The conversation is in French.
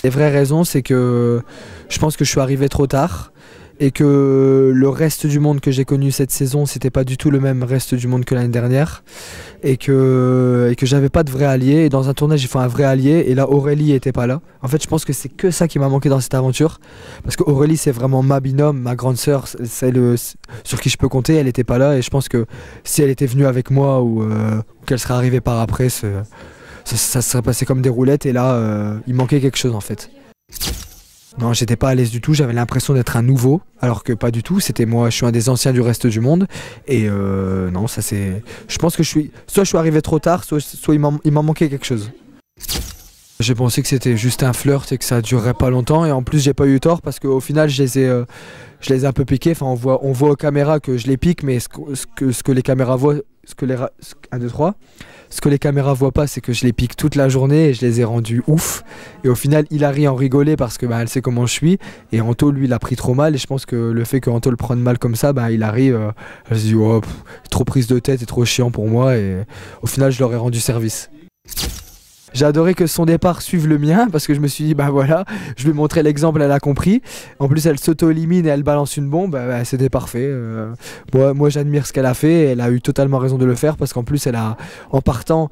Les vraies raisons, c'est que je pense que je suis arrivé trop tard et que le reste du monde que j'ai connu cette saison, c'était pas du tout le même reste du monde que l'année dernière et que j'avais pas de vrai allié. Et dans un tournage, il faut un vrai allié et là, Aurélie était pas là. En fait, je pense que c'est que ça qui m'a manqué dans cette aventure parce que Aurélie, c'est vraiment ma binôme, ma grande sœur, c'est le sur qui je peux compter. Elle était pas là et je pense que si elle était venue avec moi ou qu'elle serait arrivée par après, ça se serait passé comme des roulettes et là, il manquait quelque chose en fait. Non, j'étais pas à l'aise du tout, j'avais l'impression d'être un nouveau, alors que pas du tout, c'était moi, je suis un des anciens du reste du monde, et non, ça c'est... Je pense que soit je suis arrivé trop tard, soit il m'en manquait quelque chose. J'ai pensé que c'était juste un flirt et que ça durerait pas longtemps, et en plus j'ai pas eu tort, parce qu'au final je les ai un peu piqués, enfin on voit aux caméras que je les pique, mais ce que les caméras voient, ce que les caméras voient pas, c'est que je les pique toute la journée et je les ai rendus ouf. Et au final, Hilary en rigolait parce que elle sait comment je suis. Et Anto, lui, il a pris trop mal. Et je pense que le fait que Anto le prenne mal comme ça, Hilary, elle se dit oh, trop prise de tête et trop chiant pour moi. Et au final, je leur ai rendu service. J'ai adoré que son départ suive le mien parce que je me suis dit voilà, je lui ai montré l'exemple, elle a compris. En plus elle s'auto-élimine et elle balance une bombe, c'était parfait. Moi j'admire ce qu'elle a fait et elle a eu totalement raison de le faire parce qu'en plus elle a, en partant,